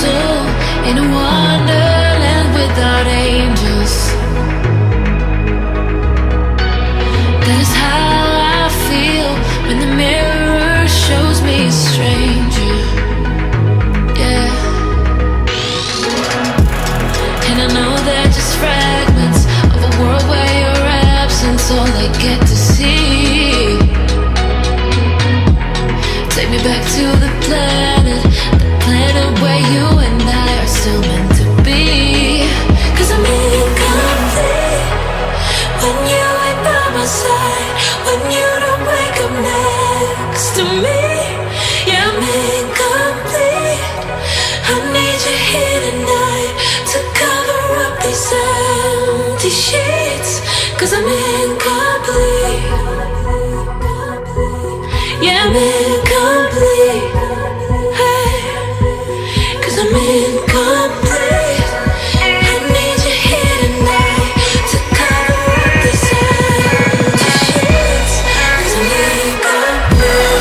soul in a wonderland without angels. That is how I feel when the mirror shows me a stranger. Yeah. And I know they're just fragments of a world where your absence all I get to see. Take me back to the planet where you and I are still meant to be. 'Cause I'm incomplete when you ain't by my side, when you don't wake up next to me. Yeah, I'm incomplete. I need you here tonight to cover up these empty sheets. 'Cause I'm incomplete. Yeah, I'm incomplete. Hey, 'cause I'm incomplete. I need you here tonight to cover up these empty sheets. 'Cause I'm incomplete.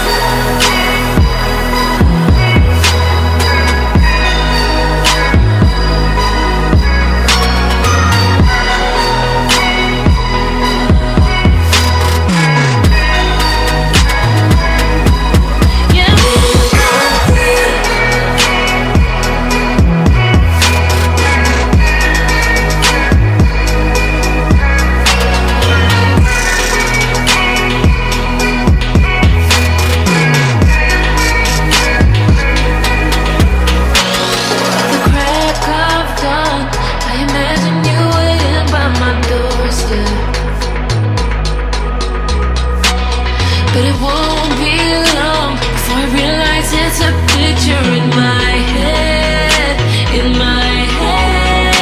But it won't be long before I realize it's a picture in my head, in my head.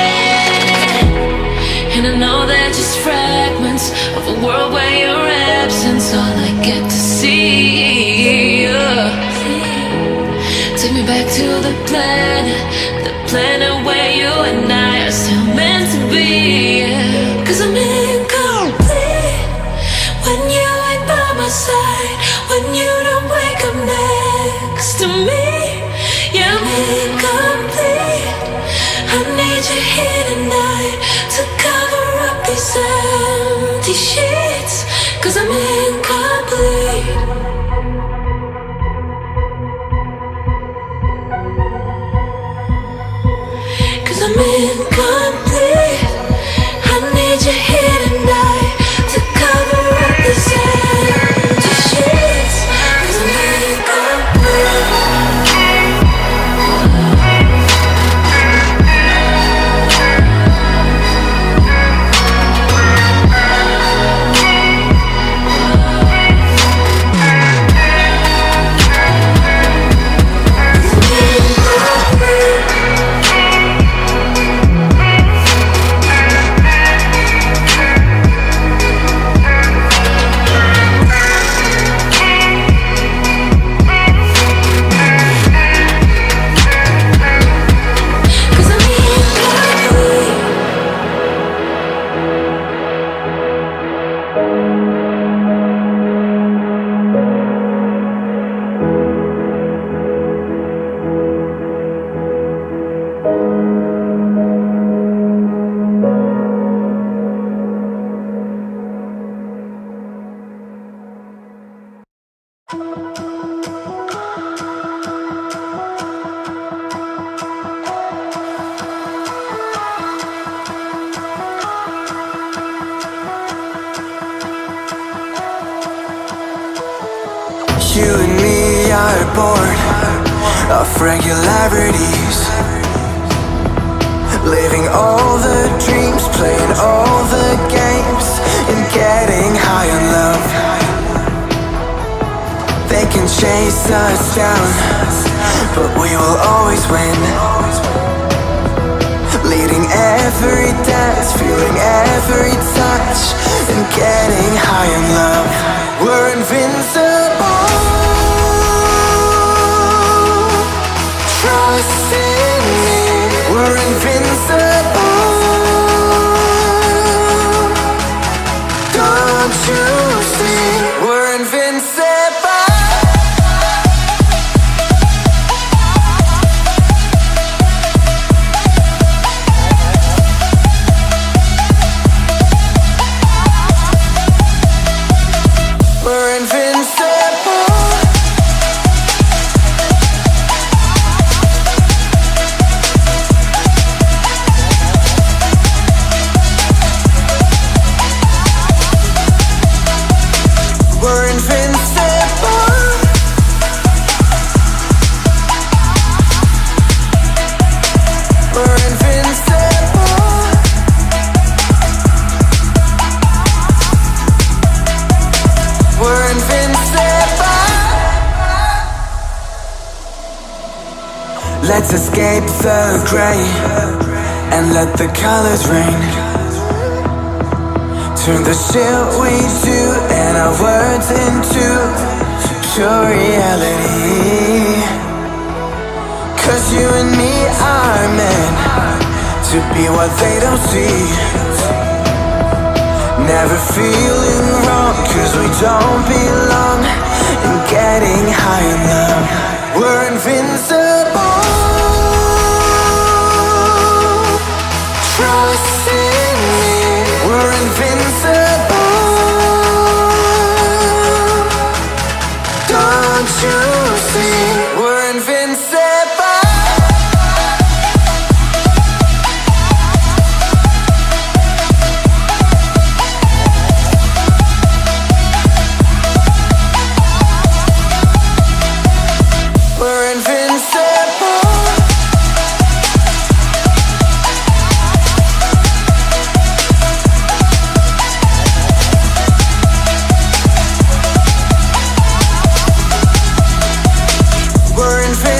And I know they're just fragments of a world where your absence all I get to see. Take me back to the planet where you and I are still meant to be. 'Cause I'm incomplete when you ain't by my side, when you don't wake up next to me. Yeah, I'm incomplete. I need you here tonight to cover up these empty sheets. 'Cause I'm incomplete. I'm incomplete. I need you here tonight to cover up these empty sheets. 'Cause I'm incomplete. You and me are bored of regularities, living all the dreams, playing all the games, and getting high on love. They can chase us down, but we will always win. Leading every dance, feeling every touch, and getting high on love. We're invincible. Trust in me. We're invincible. Don't you see? We're invincible. Let's escape the gray and let the colors rain. Turn the shit we do and our words into pure reality. 'Cause you and me are meant to be what they don't see. Never feeling wrong 'cause we don't belong. And getting high in love, we're invincible. Trust in me, we're invincible. Don't you see, we're invincible. We're invincible. We're invincible.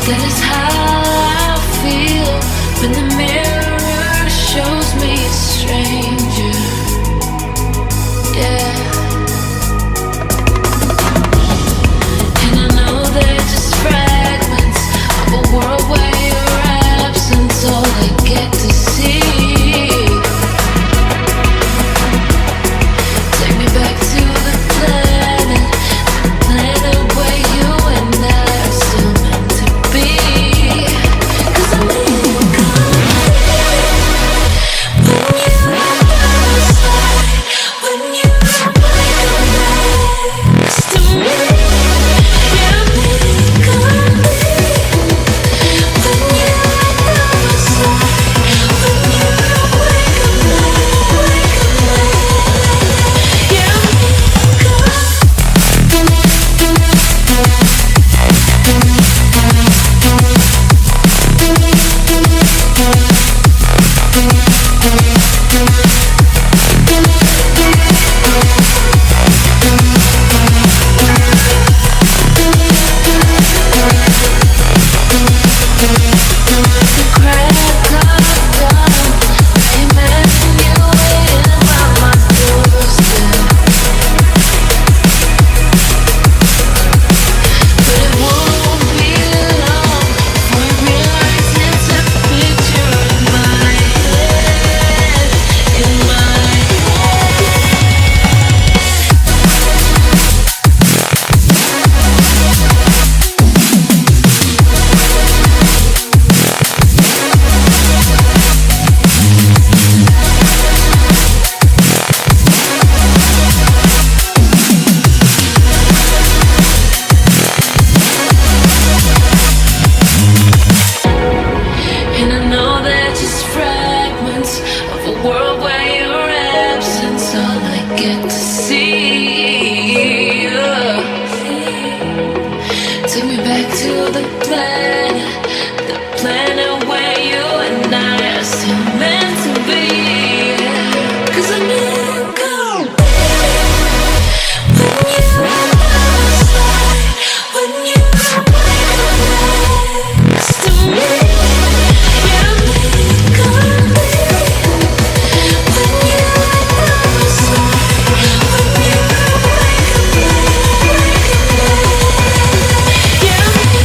That is how I feel when the mirror shows me a stranger. Yeah. And I know they're just fragments of a world where your absence all I get to see. Take me back to the planet where you and I are still meant to be. 'Cause I'm when you next to me. Yeah, me complete. When you when you wake up yeah, me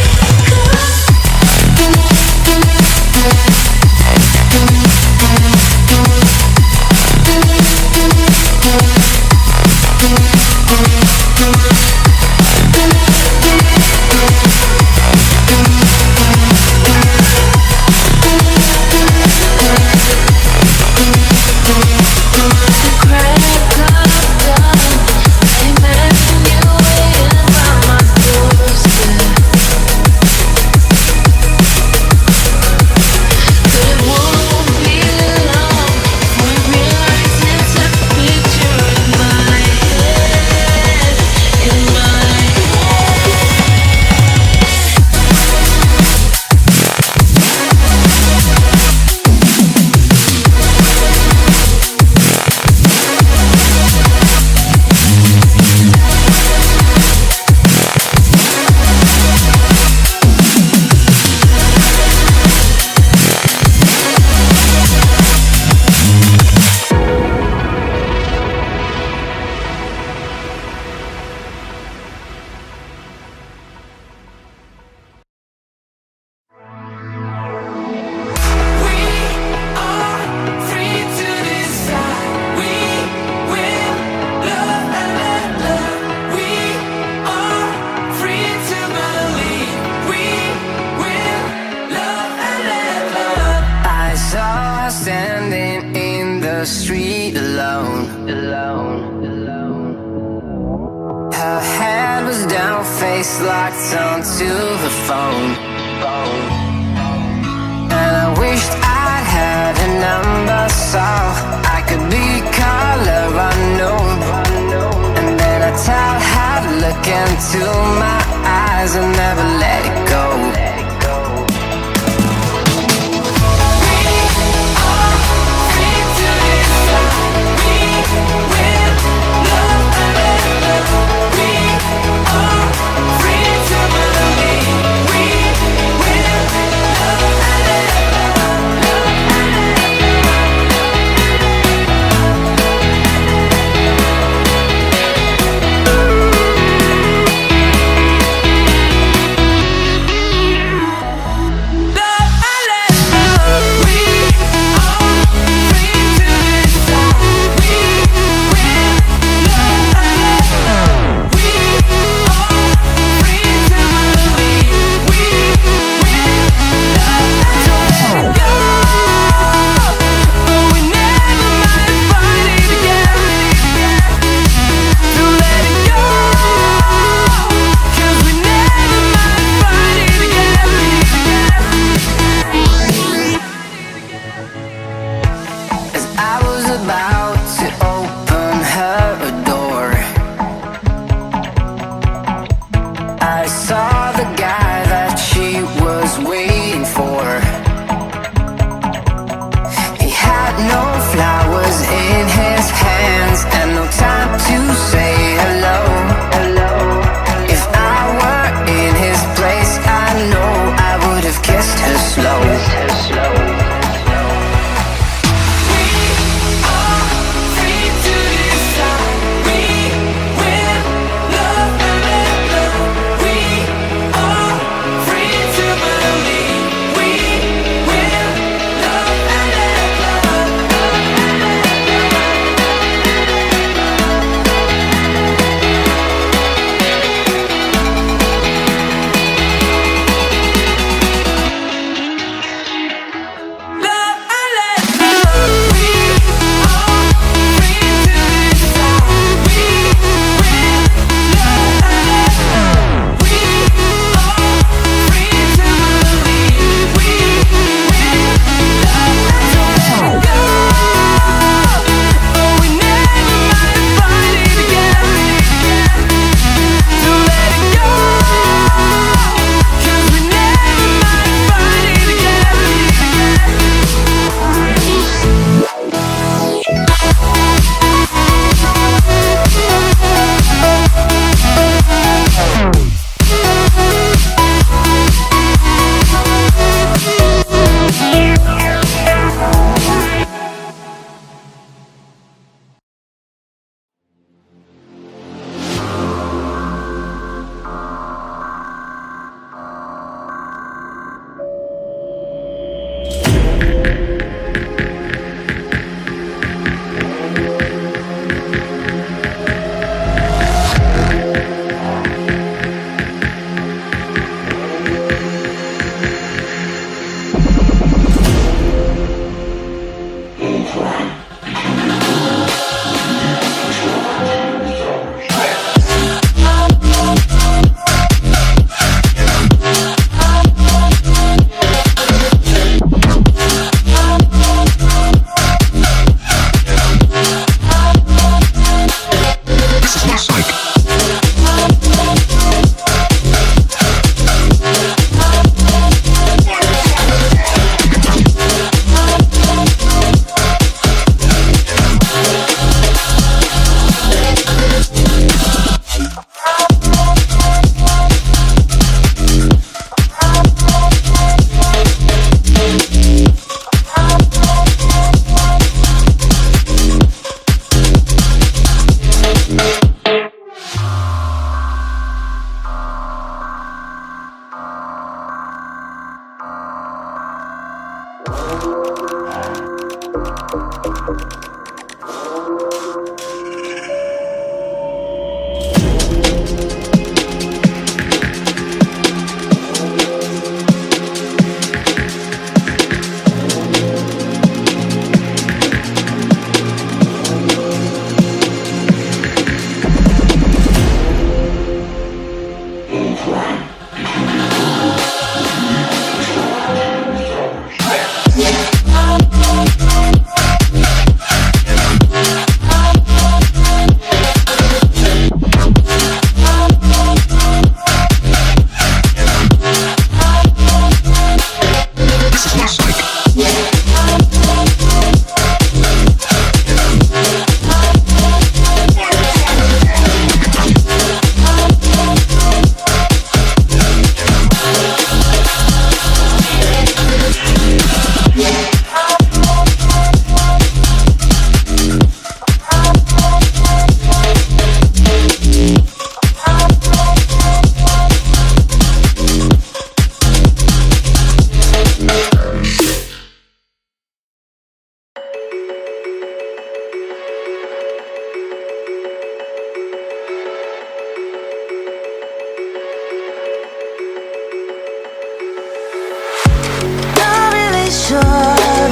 we I saw the guy that she was waiting for. He had no flowers in his hands and no time to say hello. If I were in his place, I know I would have kissed her slow.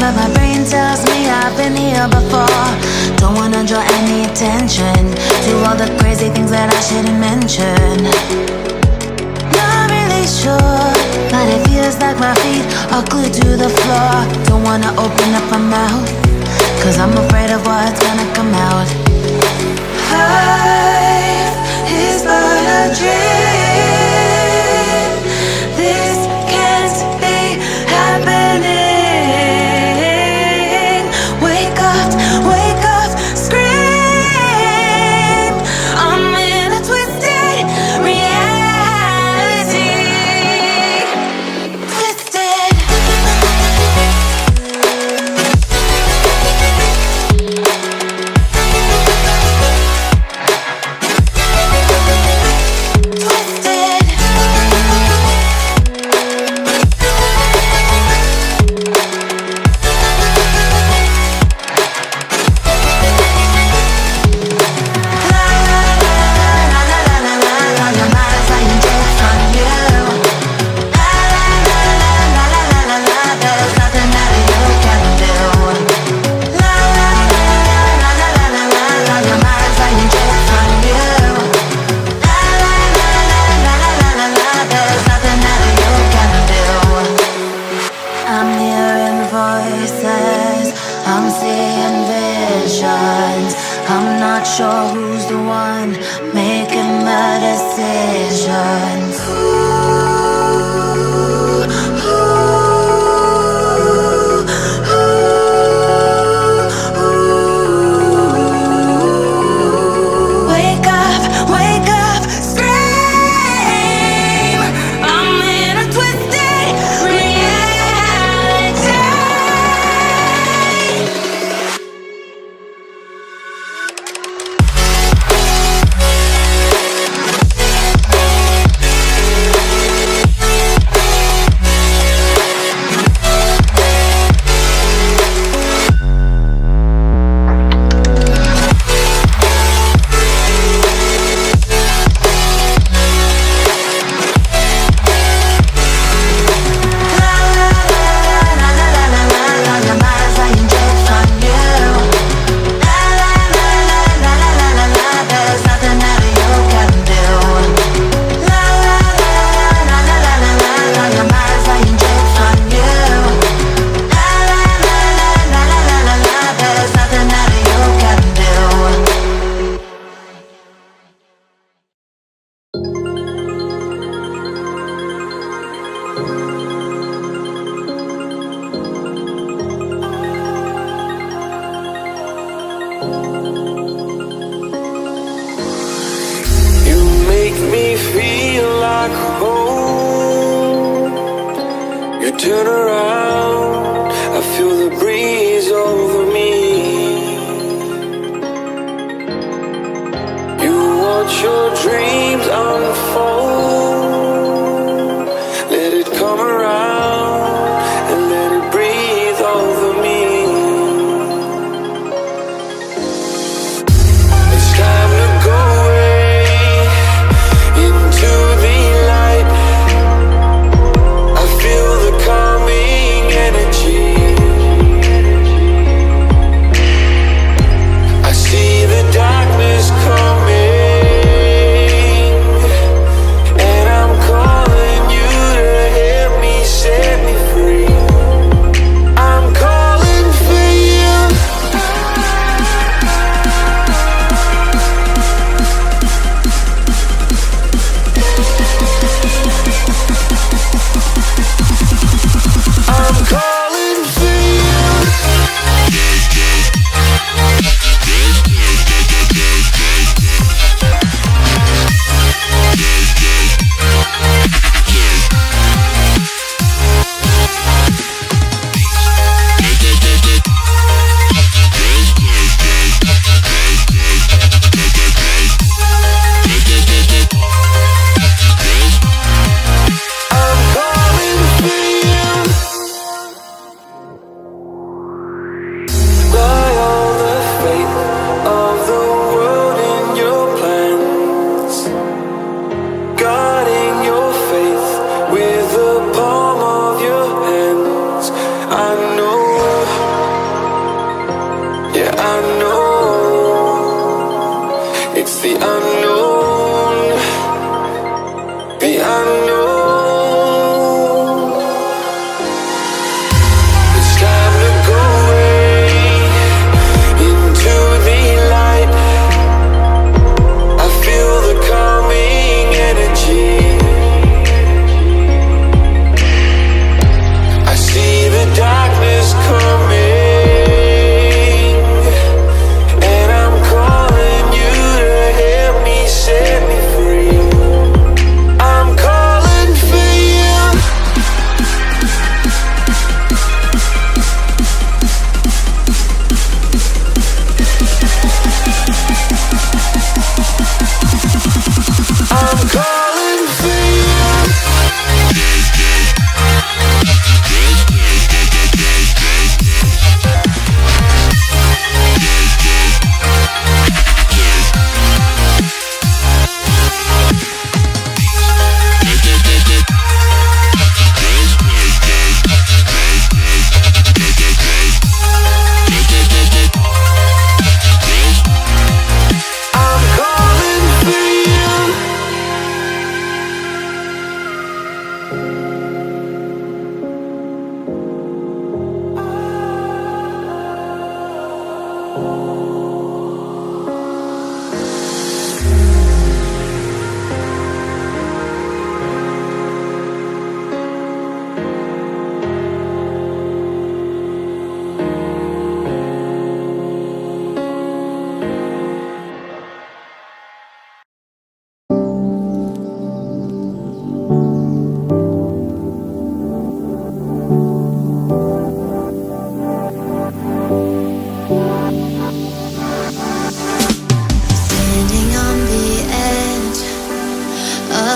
But my brain tells me I've been here before. Don't wanna draw any attention to all the crazy things that I shouldn't mention. Not really sure, but it feels like my feet are glued to the floor. Don't wanna open up my mouth, cause I'm afraid of what's gonna come out. Life is but a dream.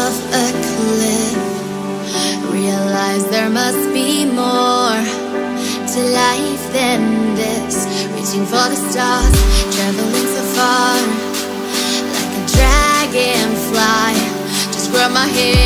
of a cliff. Realize there must be more to life than this. Reaching for the stars, traveling so far, like a dragonfly. Just grab my hand